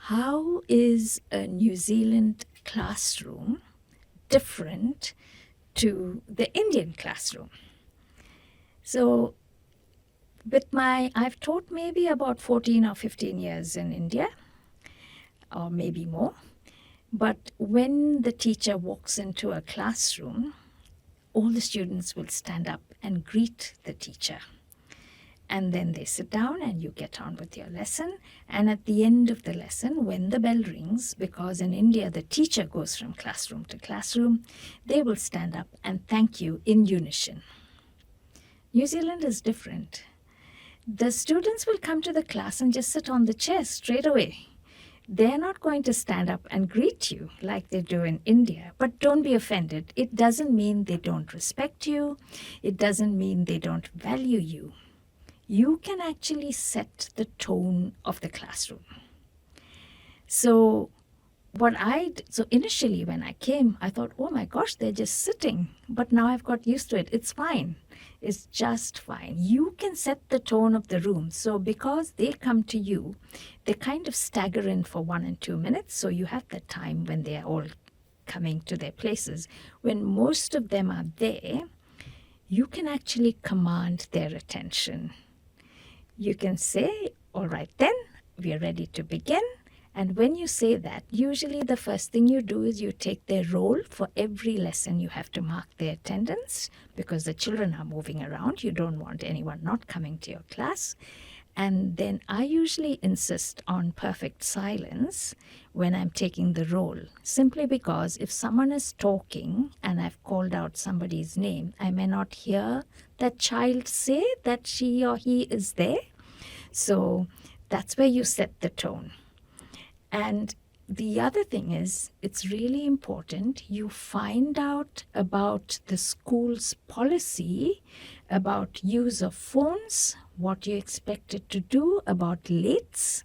how is a New Zealand classroom different to the Indian classroom? So I've taught maybe about 14 or 15 years in India, or maybe more. But when the teacher walks into a classroom, all the students will stand up and greet the teacher. And then they sit down and you get on with your lesson. And at the end of the lesson, when the bell rings, because in India the teacher goes from classroom to classroom, they will stand up and thank you in unison. New Zealand is different. The students will come to the class and just sit on the chair straight away. They're not going to stand up and greet you like they do in India. But don't be offended. It doesn't mean they don't respect you. It doesn't mean they don't value you. You can actually set the tone of the classroom. So initially when I came, I thought, oh my gosh, they're just sitting. But now I've got used to it. It's fine. It's just fine. You can set the tone of the room. So because they come to you, they kind of stagger in for 1 and 2 minutes. So you have the time when they're all coming to their places. When most of them are there, you can actually command their attention. You can say, all right then, we are ready to begin. And when you say that, usually the first thing you do is you take their roll. For every lesson, you have to mark their attendance because the children are moving around. You don't want anyone not coming to your class. And then I usually insist on perfect silence when I'm taking the roll, simply because if someone is talking and I've called out somebody's name, I may not hear that child say that she or he is there. So that's where you set the tone. And the other thing is, it's really important you find out about the school's policy about use of phones, what you're expected to do about lates,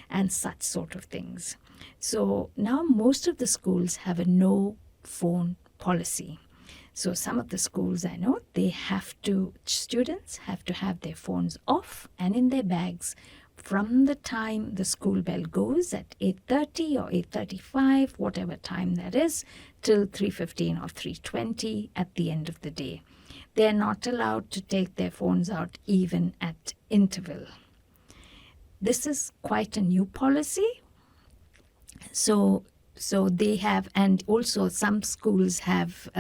and such sort of things. So now most of the schools have a no phone policy. So some of the schools I know, students have to have their phones off and in their bags from the time the school bell goes at 8:30 or 8:35, whatever time that is, till 3:15 or 3:20 at the end of the day. They're not allowed to take their phones out even at interval. This is quite a new policy. So they have, and also some schools have,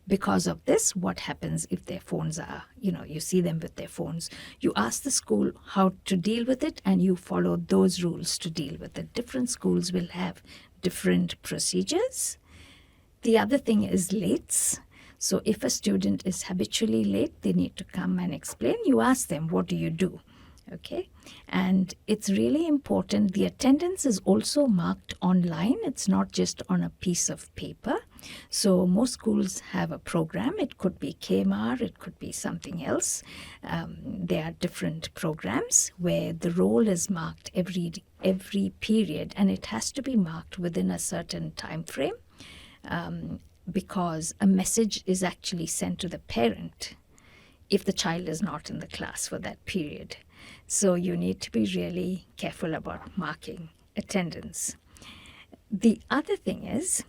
because of this, what happens if their phones are, you see them with their phones. You ask the school how to deal with it and you follow those rules to deal with it. Different schools will have different procedures. The other thing is lates. So if a student is habitually late, they need to come and explain. You ask them, what do you do? Okay, and it's really important. The attendance is also marked online. It's not just on a piece of paper. So most schools have a program. It could be KMR, it could be something else. There are different programs where the roll is marked every period, and it has to be marked within a certain time frame, because a message is actually sent to the parent if the child is not in the class for that period. So you need to be really careful about marking attendance. The other thing is,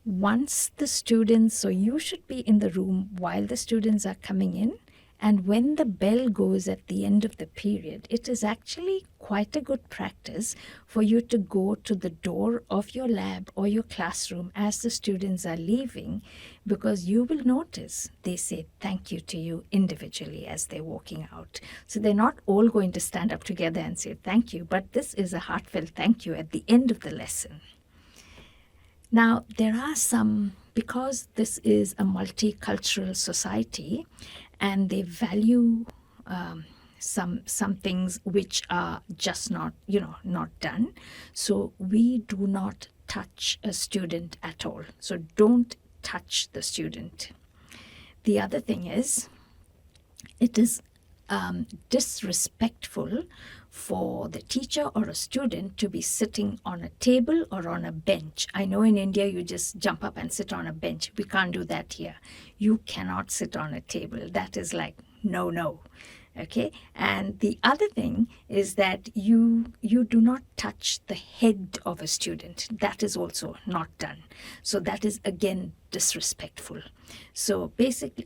once the students, so you should be in the room while the students are coming in, and when the bell goes at the end of the period, it is actually quite a good practice for you to go to the door of your lab or your classroom as the students are leaving, because you will notice they say thank you to you individually as they're walking out. So they're not all going to stand up together and say thank you, but this is a heartfelt thank you at the end of the lesson. Now, there are some, because this is a multicultural society, and they value some things which are just not done. So we do not touch a student at all. So don't touch the student. The other thing is, it is disrespectful for the teacher or a student to be sitting on a table or on a bench. I know in India you just jump up and sit on a bench. We can't do that here. You cannot sit on a table. That is like no. Okay, and the other thing is that you do not touch the head of a student. That is also not done. So that is again disrespectful. So basically,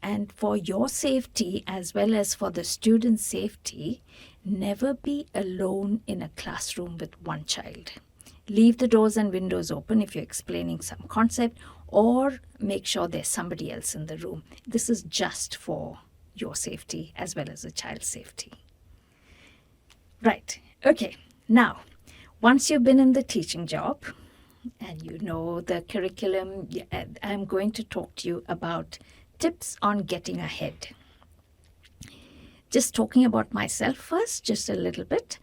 and for your safety as well as for the student's safety, never be alone in a classroom with one child. Leave the doors and windows open if you're explaining some concept, or make sure there's somebody else in the room. This is just for your safety as well as the child's safety. Right. Okay. Now, once you've been in the teaching job and you know the curriculum, I'm going to talk to you about tips on getting ahead. Just talking about myself first, just a little bit,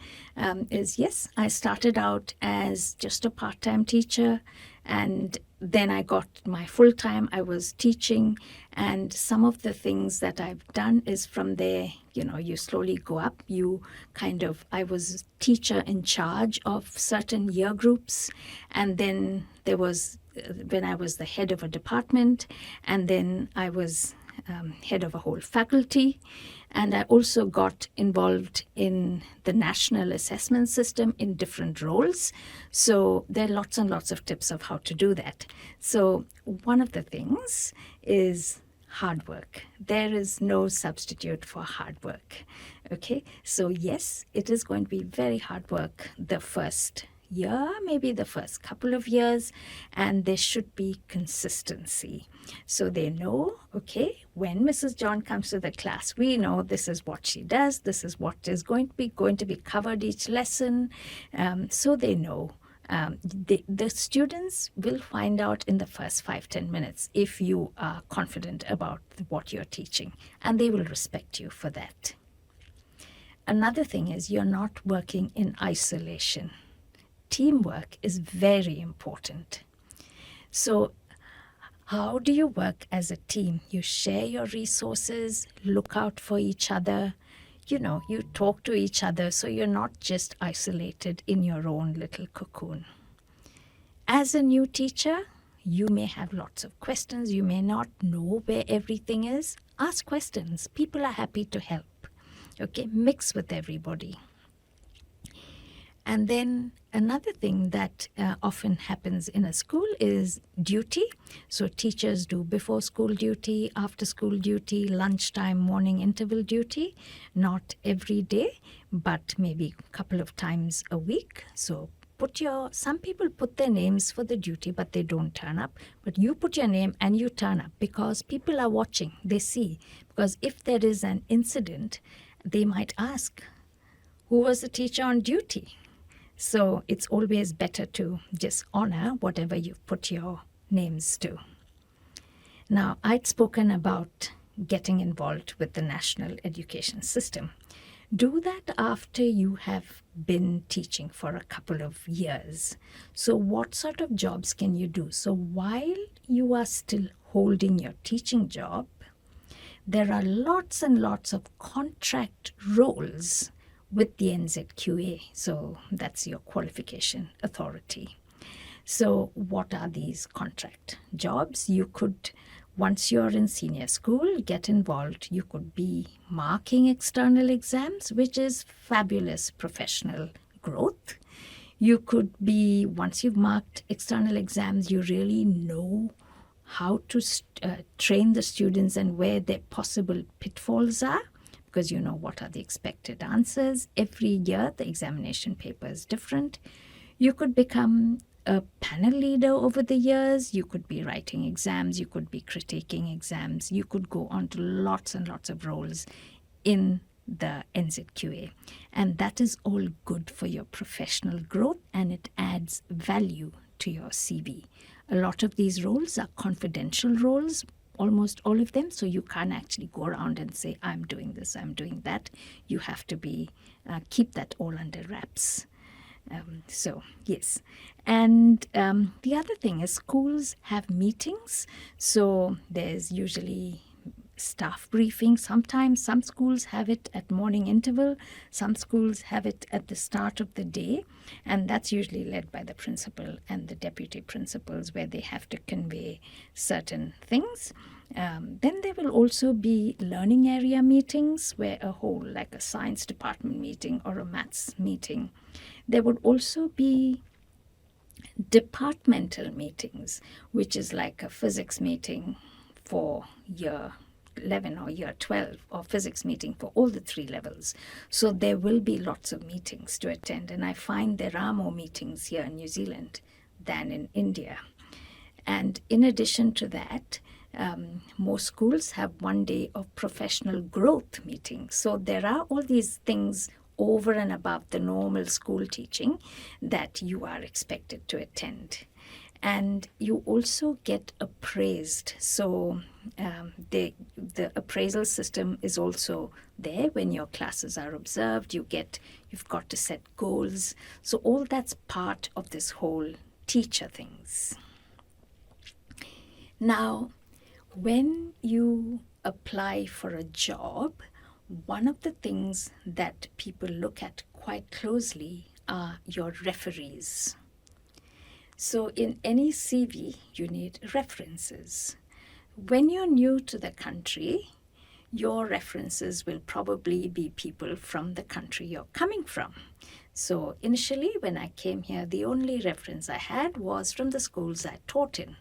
is yes, I started out as just a part-time teacher, and then I got my full-time. I was teaching, and some of the things that I've done is from there, you slowly go up. I was teacher in charge of certain year groups, and then there was, when I was the head of a department, and then I was head of a whole faculty. And I also got involved in the national assessment system in different roles. So there are lots and lots of tips of how to do that. So one of the things is hard work. There is no substitute for hard work. Okay, so yes, it is going to be very hard work the first year, maybe the first couple of years, and there should be consistency. So they know, okay, when Mrs. John comes to the class, we know this is what she does, this is what is going to be covered each lesson. So they know. The students will find out in the first 5-10 minutes if you are confident about what you're teaching, and they will respect you for that. Another thing is you're not working in isolation. Teamwork is very important. So how do you work as a team? You share your resources, look out for each other, you talk to each other, so you're not just isolated in your own little cocoon. As a new teacher, you may have lots of questions. You may not know where everything is. Ask questions. People are happy to help. Okay, mix with everybody. And then another thing that often happens in a school is duty. So teachers do before school duty, after school duty, lunchtime, morning interval duty. Not every day, but maybe a couple of times a week. So some people put their names for the duty, but they don't turn up. But you put your name and you turn up because people are watching. They see. Because if there is an incident, they might ask, who was the teacher on duty? So it's always better to just honor whatever you've put your names to. Now, I'd spoken about getting involved with the national education system. Do that after you have been teaching for a couple of years. So what sort of jobs can you do? So while you are still holding your teaching job, there are lots and lots of contract roles with the NZQA. So that's your qualification authority. So what are these contract jobs? You could, once you're in senior school, get involved. You could be marking external exams, which is fabulous professional growth. You could be, once you've marked external exams, you really know how to train the students and where their possible pitfalls are, because you know what are the expected answers. Every year, the examination paper is different. You could become a panel leader over the years. You could be writing exams. You could be critiquing exams. You could go on to lots and lots of roles in the NZQA. And that is all good for your professional growth, and it adds value to your CV. A lot of these roles are confidential roles, almost all of them, so you can't actually go around and say, I'm doing this, I'm doing that. You have to keep that all under wraps. So, yes. And the other thing is schools have meetings. So there's usually staff briefing. Sometimes some schools have it at morning interval. Some schools have it at the start of the day. And that's usually led by the principal and the deputy principals, where they have to convey certain things. Then there will also be learning area meetings where like a science department meeting or a maths meeting. There would also be departmental meetings, which is like a physics meeting for year 11 or year 12, or physics meeting for all the 3 levels. So there will be lots of meetings to attend, and I find there are more meetings here in New Zealand than in India. And in addition to that, most schools have 1 day of professional growth meetings. So there are all these things over and above the normal school teaching that you are expected to attend. And you also get appraised. So the appraisal system is also there. When your classes are observed, you've got to set goals. So all that's part of this whole teacher things. Now, when you apply for a job, one of the things that people look at quite closely are your referees. So in any CV, you need references. When you're new to the country, your references will probably be people from the country you're coming from. So initially, when I came here, the only reference I had was from the schools I taught in.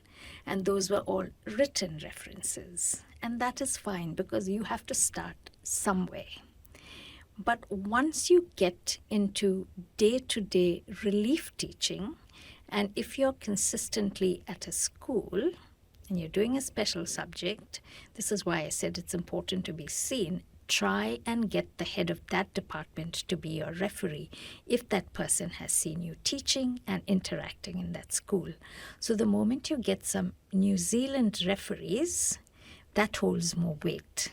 And those were all written references. And that is fine because you have to start somewhere. But once you get into day-to-day relief teaching, and if you're consistently at a school and you're doing a special subject, this is why I said it's important to be seen. Try and get the head of that department to be your referee if that person has seen you teaching and interacting in that school. So the moment you get some New Zealand referees, that holds more weight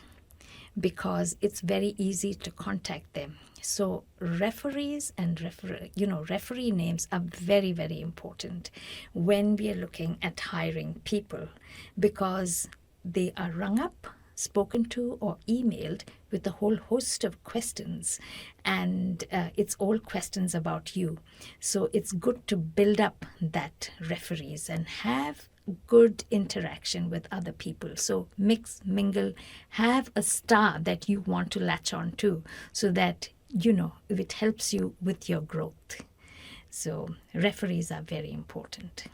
because it's very easy to contact them. So referees and referee names are very, very important when we are looking at hiring people because they are rung up, spoken to, or emailed with a whole host of questions, and it's all questions about you. So it's good to build up that referees and have good interaction with other people. So mix, mingle, have a star that you want to latch on to so that, it helps you with your growth. So referees are very important.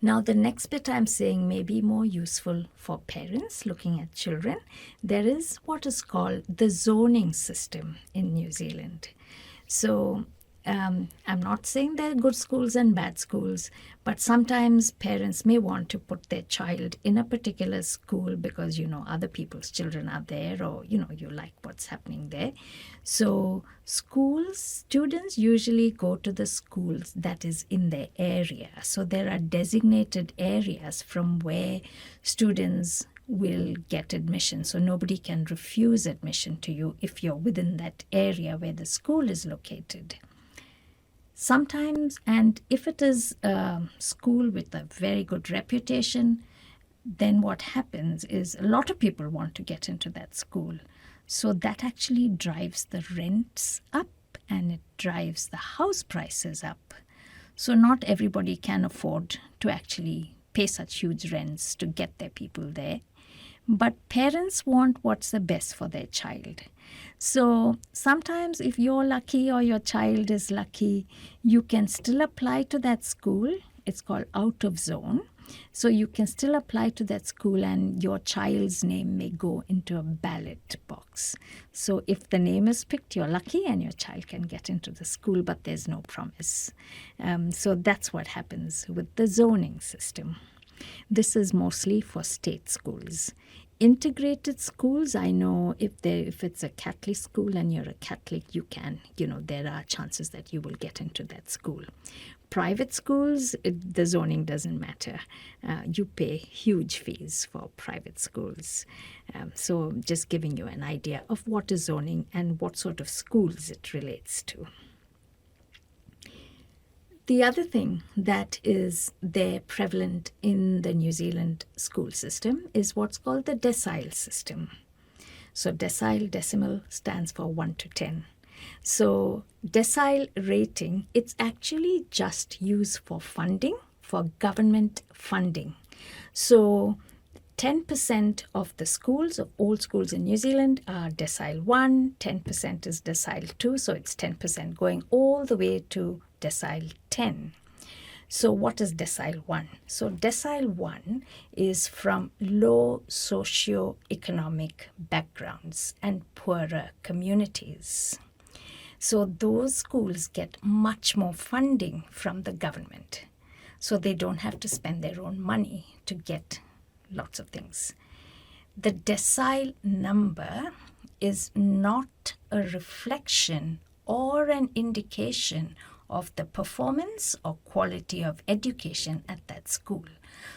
Now, the next bit I'm saying may be more useful for parents looking at children. There is what is called the zoning system in New Zealand. So I'm not saying there are good schools and bad schools, but sometimes parents may want to put their child in a particular school because, other people's children are there or, you like what's happening there. So students usually go to the schools that is in their area. So there are designated areas from where students will get admission. So nobody can refuse admission to you if you're within that area where the school is located. Sometimes, and if it is a school with a very good reputation, then what happens is a lot of people want to get into that school. So that actually drives the rents up and it drives the house prices up. So not everybody can afford to actually pay such huge rents to get their people there. But parents want what's the best for their child. So sometimes if you're lucky or your child is lucky, you can still apply to that school. It's called out of zone. So you can still apply to that school and your child's name may go into a ballot box. So if the name is picked, you're lucky and your child can get into the school, but there's no promise. So that's what happens with the zoning system. This is mostly for state schools. Integrated schools, I know if it's a Catholic school and you're a Catholic, you can, there are chances that you will get into that school. Private schools, the zoning doesn't matter. You pay huge fees for private schools. So just giving you an idea of what is zoning and what sort of schools it relates to. The other thing that is there prevalent in the New Zealand school system is what's called the decile system. So decimal stands for 1 to 10. So decile rating, it's actually just used for funding, for government funding. So 10% of the schools, of all schools in New Zealand, are decile 1, 10% is decile 2, so it's 10% going all the way to decile 10. So what is decile 1? So decile 1 is from low socio-economic backgrounds and poorer communities. So those schools get much more funding from the government. So they don't have to spend their own money to get lots of things. The decile number is not a reflection or an indication of the performance or quality of education at that school.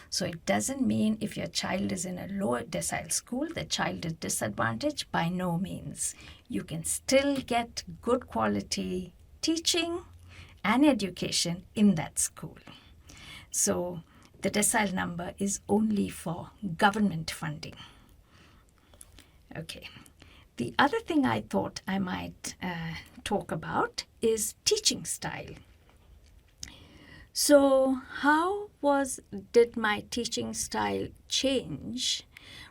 So it doesn't mean if your child is in a lower decile school, the child is disadvantaged. By no means. You can still get good quality teaching and education in that school. So the decile number is only for government funding. Okay. The other thing I thought I might talk about is teaching style. So how did my teaching style change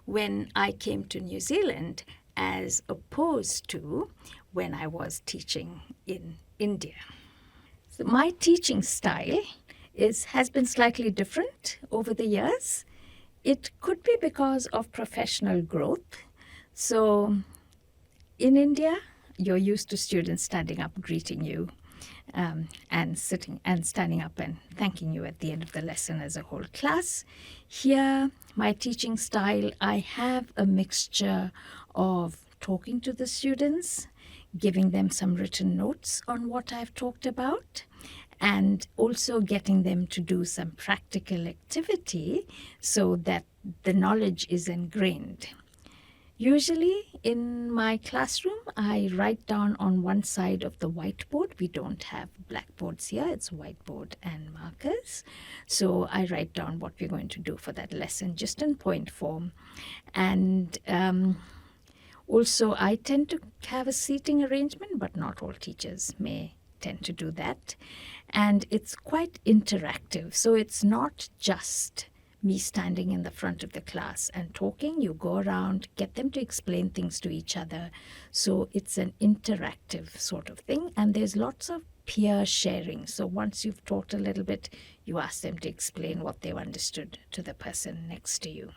when I came to New Zealand as opposed to when I was teaching in India? So my teaching style has been slightly different over the years. It could be because of professional growth. So in India, you're used to students standing up, greeting you, and sitting and standing up and thanking you at the end of the lesson as a whole class. Here, my teaching style, I have a mixture of talking to the students, giving them some written notes on what I've talked about, and also getting them to do some practical activity so that the knowledge is ingrained. Usually in my classroom, I write down on one side of the whiteboard. We don't have blackboards here. It's whiteboard and markers. So I write down what we're going to do for that lesson just in point form. And also I tend to have a seating arrangement, but not all teachers may tend to do that. And it's quite interactive. So it's not just me standing in the front of the class and talking. You go around, get them to explain things to each other. So it's an interactive sort of thing. And there's lots of peer sharing. So once you've taught a little bit, you ask them to explain what they've understood to the person next to you.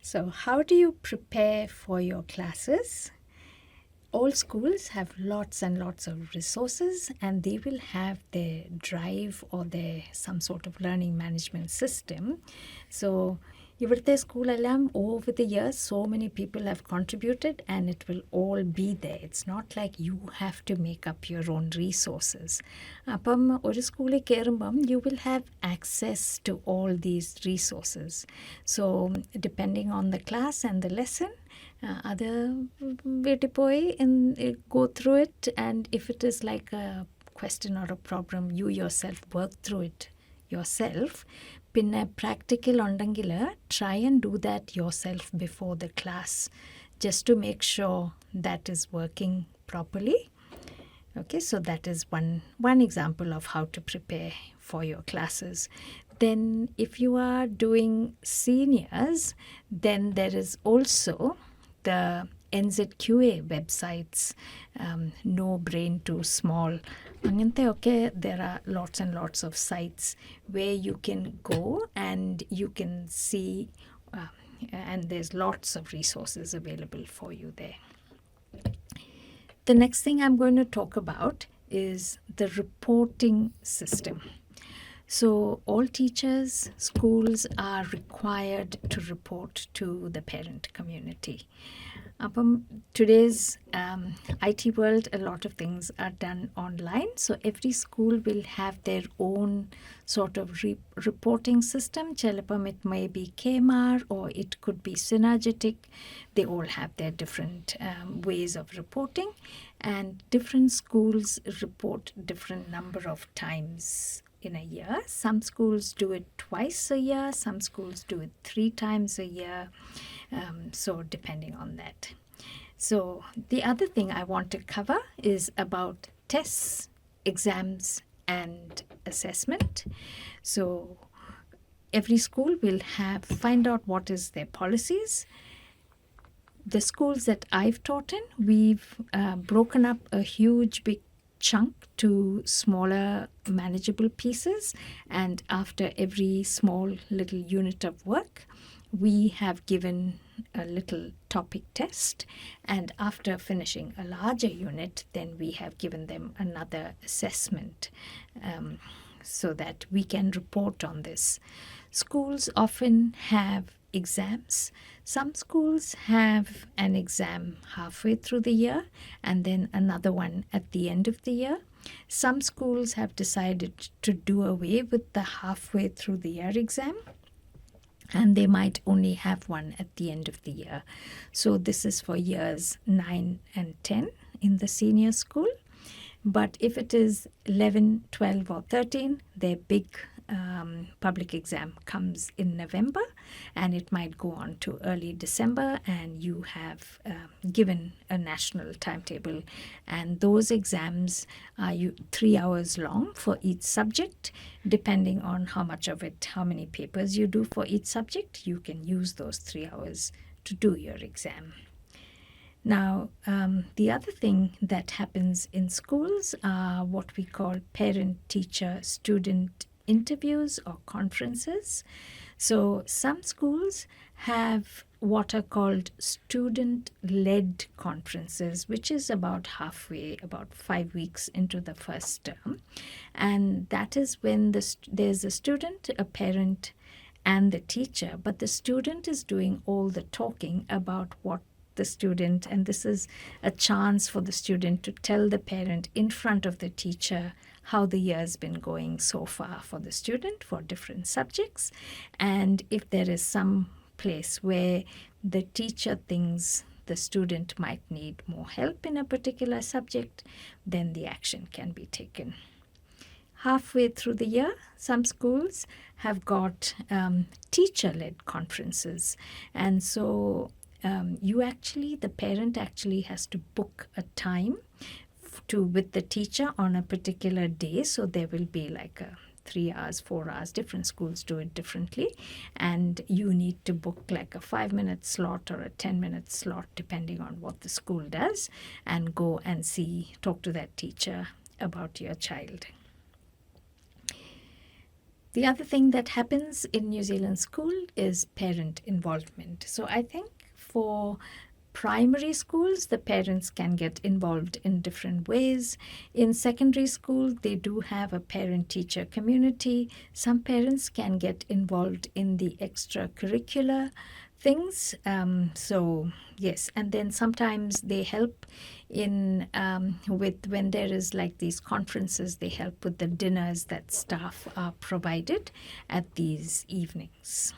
So how do you prepare for your classes? All schools have lots and lots of resources, and they will have their drive or their some sort of learning management system. So Ivrte school alam, over the years, so many people have contributed and it will all be there. It's not like you have to make up your own resources. Appam oru school kerumbam, you will have access to all these resources. So depending on the class and the lesson, other go through it, and if it is like a question or a problem, you yourself work through it yourself. Pinna practical ondangila, try and do that yourself before the class, just to make sure that is working properly. Okay, so that is one example of how to prepare for your classes. Then if you are doing seniors, then there is also the NZQA websites, No Brain Too Small. Okay, there are lots and lots of sites where you can go and you can see, and there's lots of resources available for you there. The next thing I'm going to talk about is the reporting system. So all teachers, schools are required to report to the parent community. Today's IT world, a lot of things are done online. So every school will have their own sort of reporting system. Chelapam, it may be KMAR or it could be synergetic. They all have their different ways of reporting, and different schools report different number of times in a year. Some schools do it twice a year, some schools do it 3 times a year, so depending on that. So the other thing I want to cover is about tests, exams, and assessment. So every school will find out what is their policies. The schools that I've taught in, we've broken up a huge big chunk to smaller manageable pieces, and after every small little unit of work we have given a little topic test, and after finishing a larger unit then we have given them another assessment so that we can report on this. Schools often have exams. Some schools have an exam halfway through the year and then another one at the end of the year. Some schools have decided to do away with the halfway through the year exam, and they might only have one at the end of the year. So this is for years 9 and 10 in the senior school. But if it is 11, 12 or 13, their big public exam comes in November, and it might go on to early December, and you have given a national timetable, and those exams are 3 hours long for each subject. Depending on how much of it, how many papers you do for each subject, you can use those 3 hours to do your exam. Now, the other thing that happens in schools are what we call parent-teacher-student interviews or conferences. So some schools have what are called student-led conferences, which is about halfway, about 5 weeks into the first term. And that is when there's a student, a parent, and the teacher, but the student is doing all the talking about what the student, and this is a chance for the student to tell the parent in front of the teacher how the year's been going so far for the student for different subjects. And if there is some place where the teacher thinks the student might need more help in a particular subject, then the action can be taken. Halfway through the year, some schools have got teacher-led conferences, and so the parent actually has to book a time with the teacher on a particular day. So there will be like 3 hours, 4 hours, different schools do it differently, and you need to book like a 5-minute slot or a 10-minute slot depending on what the school does, and go and talk to that teacher about your child. The other thing that happens in New Zealand school is parent involvement. So I think for primary schools, the parents can get involved in different ways. In secondary school, they do have a parent-teacher community. Some parents can get involved in the extracurricular things. So yes, and then sometimes they help in when there is like these conferences, they help with the dinners that staff are provided at these evenings.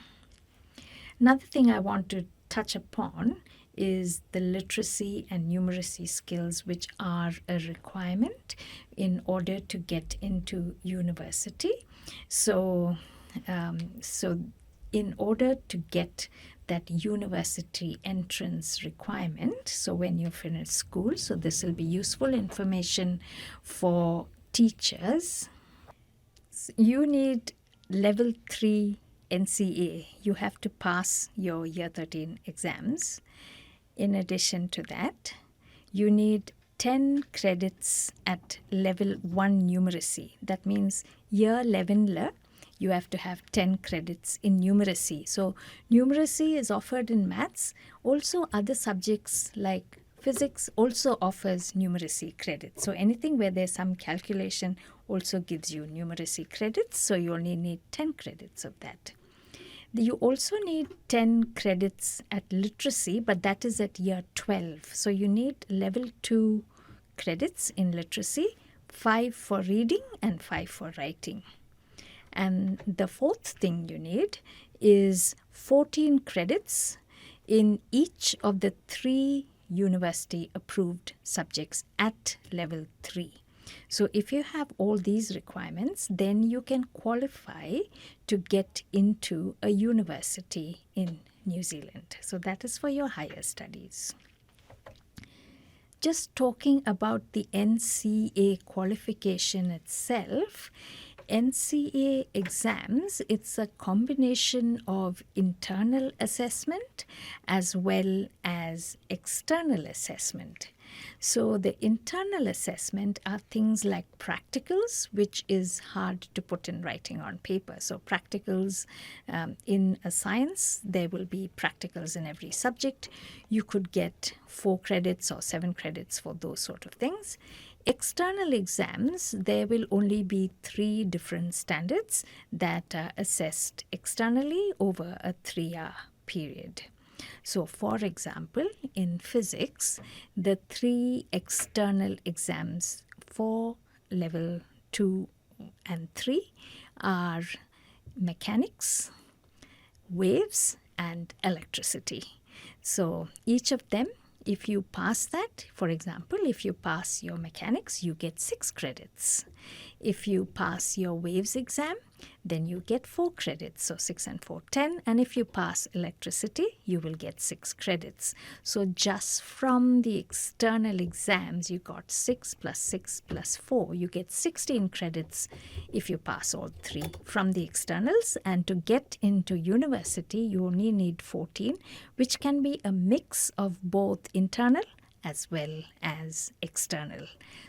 Another thing I want to touch upon is the literacy and numeracy skills, which are a requirement in order to get into university. So in order to get that university entrance requirement, so when you finish school, so this will be useful information for teachers. You need level 3 NCA. You have to pass your year 13 exams. In addition to that, you need 10 credits at level 1 numeracy. That means year 11 you have to have 10 credits in numeracy. So numeracy is offered in maths. Also other subjects like physics also offers numeracy credits. So anything where there's some calculation also gives you numeracy credits. So you only need 10 credits of that. You also need 10 credits at literacy, but that is at year 12. So you need level 2 credits in literacy, 5 for reading and 5 for writing. And the fourth thing you need is 14 credits in each of the 3 university approved subjects at level 3. So if you have all these requirements, then you can qualify to get into a university in New Zealand. So that is for your higher studies. Just talking about the NCA qualification itself, NCA exams, it's a combination of internal assessment as well as external assessment. So the internal assessment are things like practicals, which is hard to put in writing on paper. So practicals in a science, there will be practicals in every subject. You could get 4 credits or 7 credits for those sort of things. External exams, there will only be 3 different standards that are assessed externally over a 3-hour period. So, for example, in physics, the 3 external exams for level 2 and 3 are mechanics, waves, and electricity. So, each of them, if you pass that, for example, if you pass your mechanics, you get 6 credits. If you pass your waves exam, then you get 4 credits, so 6 and 4, 10. And if you pass electricity, you will get 6 credits. So just from the external exams, you got 6 plus 6 plus 4. You get 16 credits if you pass all 3 from the externals. And to get into university, you only need 14, which can be a mix of both internal as well as external.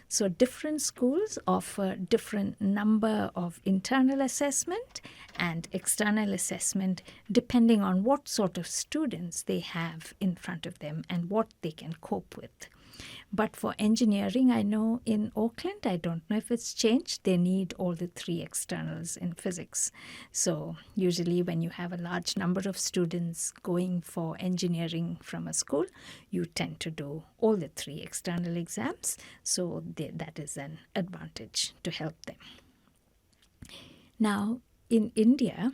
So different schools offer different number of internal assessment and external assessment depending on what sort of students they have in front of them and what they can cope with. But for engineering, I know in Auckland, I don't know if it's changed, they need all the 3 externals in physics. So usually when you have a large number of students going for engineering from a school, you tend to do all the 3 external exams. So that is an advantage to help them. Now, in India,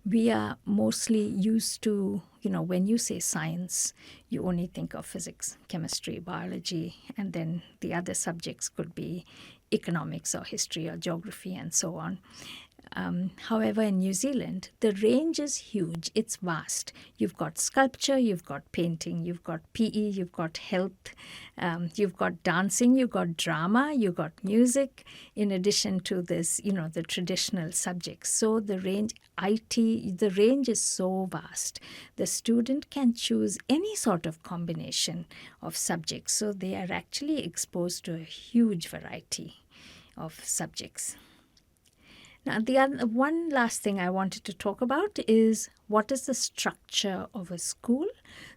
we are mostly used to, when you say science, you only think of physics, chemistry, biology, and then the other subjects could be economics or history or geography and so on. However, in New Zealand, the range is huge. It's vast. You've got sculpture, you've got painting, you've got PE, you've got health, you've got dancing, you've got drama, you've got music, in addition to this, the traditional subjects. So the range, the range is so vast. The student can choose any sort of combination of subjects. So they are actually exposed to a huge variety of subjects. Now, one last thing I wanted to talk about is what is the structure of a school.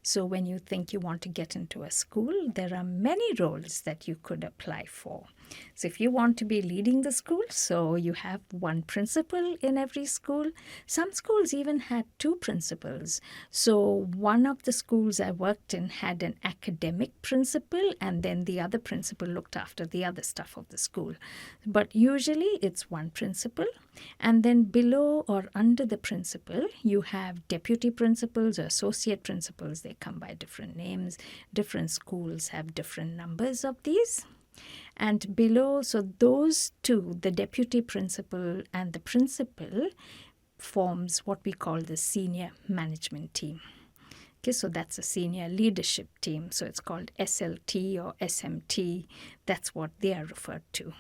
So when you think you want to get into a school, there are many roles that you could apply for. So if you want to be leading the school, so you have one principal in every school. Some schools even had 2 principals. So one of the schools I worked in had an academic principal, and then the other principal looked after the other stuff of the school. But usually it's one principal. And then below or under the principal, you have deputy principals or associate principals. They come by different names. Different schools have different numbers of these. And below, so those 2, the deputy principal and the principal, forms what we call the senior management team. Okay, so that's a senior leadership team. So it's called SLT or SMT. That's what they are referred to.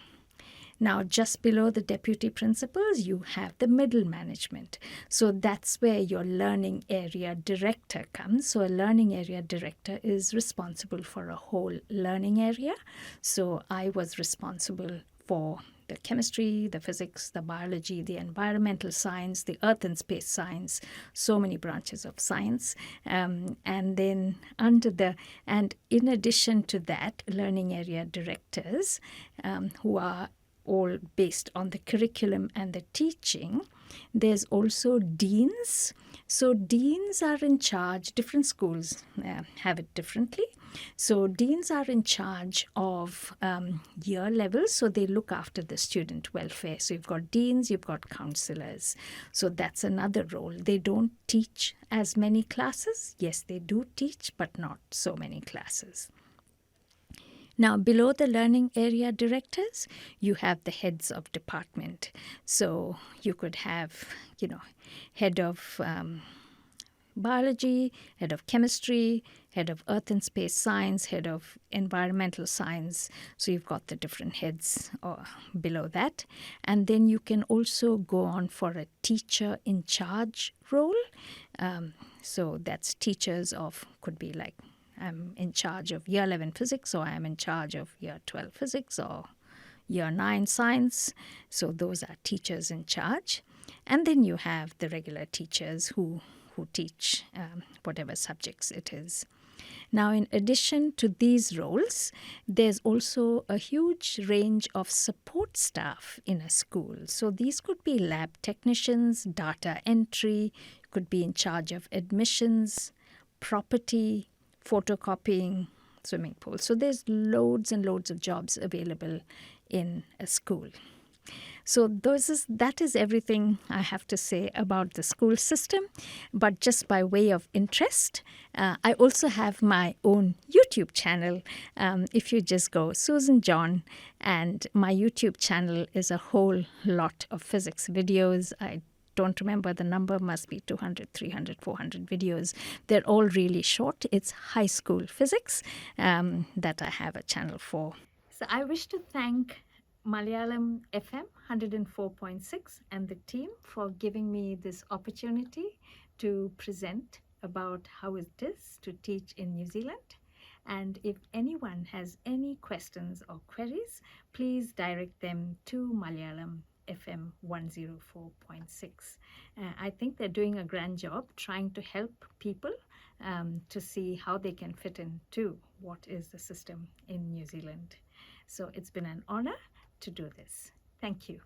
Now, just below the deputy principals, you have the middle management. So that's where your learning area director comes. So a learning area director is responsible for a whole learning area. So I was responsible for the chemistry, the physics, the biology, the environmental science, the earth and space science, so many branches of science. And then and in addition to that, learning area directors who are all based on the curriculum and the teaching. There's also deans. So deans are in charge. Different schools have it differently. So deans are in charge of year levels. So they look after the student welfare. So you've got deans, you've got counselors. So that's another role. They don't teach as many classes. Yes, they do teach, but not so many classes. Now, below the learning area directors, you have the heads of department. So you could have, head of biology, head of chemistry, head of earth and space science, head of environmental science. So you've got the different heads below that. And then you can also go on for a teacher in charge role. So that's teachers of, could be like, I'm in charge of year 11 physics, or I'm in charge of year 12 physics, or year 9 science. So those are teachers in charge. And then you have the regular teachers who teach whatever subjects it is. Now, in addition to these roles, there's also a huge range of support staff in a school. So these could be lab technicians, data entry, could be in charge of admissions, property, photocopying, swimming pool. So there's loads and loads of jobs available in a school. So that is everything I have to say about the school system. But just by way of interest, I also have my own YouTube channel. If you just go Susan John, and my YouTube channel is a whole lot of physics videos. I don't remember the number, must be 200, 300, 400 videos. They're all really short. It's high school physics that I have a channel for. So I wish to thank Malayalam FM 104.6 and the team for giving me this opportunity to present about how it is to teach in New Zealand. And if anyone has any questions or queries, please direct them to Malayalam FM 104.6. I think they're doing a grand job trying to help people to see how they can fit into what is the system in New Zealand. So it's been an honor to do this. Thank you.